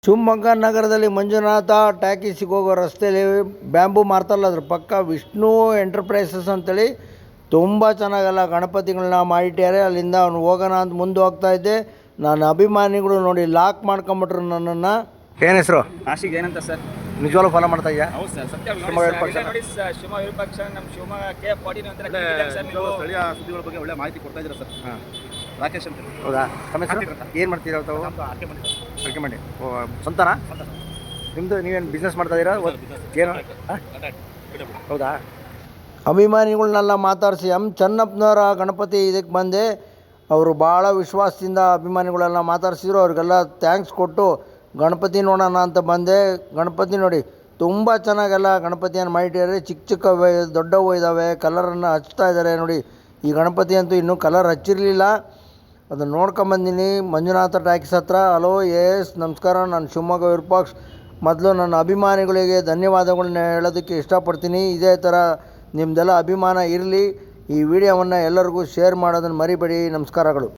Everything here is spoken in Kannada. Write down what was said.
ಶಿವಮೊಗ್ಗ ನಗರದಲ್ಲಿ ಮಂಜುನಾಥ ಟಾಕೀಸಿಗೆ ಹೋಗೋ ರಸ್ತೆಯಲ್ಲಿ ಬ್ಯಾಂಬೂ ಮಾರ್ತಾರಲ್ಲ ಅದ್ರ ಪಕ್ಕ ವಿಷ್ಣು ಎಂಟರ್ಪ್ರೈಸಸ್ ಅಂತೇಳಿ ತುಂಬ ಚೆನ್ನಾಗೆಲ್ಲ ಗಣಪತಿಗಳನ್ನ ಮಾಡಿಟ್ಟಾರೆ. ಅಲ್ಲಿಂದ ಅವ್ನು ಹೋಗೋಣ ಅಂತ ಮುಂದೆ ಹೋಗ್ತಾ ಇದ್ದೆ. ನನ್ನ ಅಭಿಮಾನಿಗಳು ನೋಡಿ ಲಾಕ್ ಮಾಡ್ಕೊಂಬಿಟ್ರು ನನ್ನನ್ನು. ಏನು ಹೆಸರು? ಆಶಿಕ್ ಏನಂತ ಸರ್? ನಿಜವಾಗ್ಲೂ ಫಾಲೋ ಮಾಡ್ತಾ ಇದೆಯಾ? ಹೌದು ಸರ್, ಸತ್ಯ ಶಿವಮೊಗ್ಗ ವಿರೂಪಾಕ್ಷ ನೋಡಿ ಸರ್. ಶಿವಮೊಗ್ಗ ವಿರೂಪಾಕ್ಷ ನಮ್ಮ ಶಿವಮೊಗ್ಗ KF14 ಅಂತ ಸ್ಥಳೀಯ ಸುದ್ದಿಗಳ ಬಗ್ಗೆ ಒಳ್ಳೆ ಮಾಹಿತಿ ಕೊಡ್ತಾ ಇದ್ದೀರಾ ಸರ್. ಹಾಂ, ರಾಕೇಶ್ ಅಂತ. ಹೌದಾ? ತಮ್ಮ ಹೆಸರು ಏನು ಮಾಡ್ತೀರಾ ತಾವು? ಅಡಿಕೆ ಮಾಡಿ. ಓ, ಸ್ವಂತನಾ ನಿಮ್ಮದು? ನೀವೇನು ಬಿಸ್ನೆಸ್ ಮಾಡ್ತಾ ಇದ್ದೀರಾ? ಏನು? ಹೌದಾ? ಅಭಿಮಾನಿಗಳನ್ನೆಲ್ಲ ಮಾತಾಡಿಸಿ ಚೆನ್ನಪ್ಪನವರ ಗಣಪತಿ ಇದಕ್ಕೆ ಬಂದೆ. ಅವರು ಭಾಳ ವಿಶ್ವಾಸದಿಂದ ಅಭಿಮಾನಿಗಳೆಲ್ಲ ಮಾತಾಡಿಸಿದ್ರು. ಅವ್ರಿಗೆಲ್ಲ ಥ್ಯಾಂಕ್ಸ್ ಕೊಟ್ಟು ಗಣಪತಿ ನೋಡೋಣ ಅಂತ ಬಂದೆ. ಗಣಪತಿ ನೋಡಿ ತುಂಬ ಚೆನ್ನಾಗೆಲ್ಲ ಗಣಪತಿಯನ್ನು ಮಾಡಿಟ್ಟಿದ್ದಾರೆ. ಚಿಕ್ಕ ಚಿಕ್ಕವೇ ದೊಡ್ಡವು ಇದ್ದಾವೆ. ಕಲರನ್ನು ಹಚ್ತಾ ಇದ್ದಾರೆ ನೋಡಿ. ಈ ಗಣಪತಿ ಅಂತೂ ಇನ್ನೂ ಕಲರ್ ಹಚ್ಚಿರಲಿಲ್ಲ. ಅದನ್ನು ನೋಡ್ಕೊಂಬಂದಿನಿ ಮಂಜುನಾಥ ಟಾಕೀಸ್ ಹತ್ರ. ಹಲೋ, ಎಸ್ ನಮಸ್ಕಾರ. ನಾನು ಶಿವಮೊಗ್ಗ ವಿರೂಪಾಕ್ಷ. ಮೊದಲು ನನ್ನ ಅಭಿಮಾನಿಗಳಿಗೆ ಧನ್ಯವಾದಗಳನ್ನ ಹೇಳೋದಕ್ಕೆ ಇಷ್ಟಪಡ್ತೀನಿ. ಇದೇ ಥರ ನಿಮ್ಮದೆಲ್ಲ ಅಭಿಮಾನ ಇರಲಿ. ಈ ವಿಡಿಯೋವನ್ನು ಎಲ್ಲರಿಗೂ ಶೇರ್ ಮಾಡೋದನ್ನು ಮರಿಬೇಡಿ. ನಮಸ್ಕಾರಗಳು.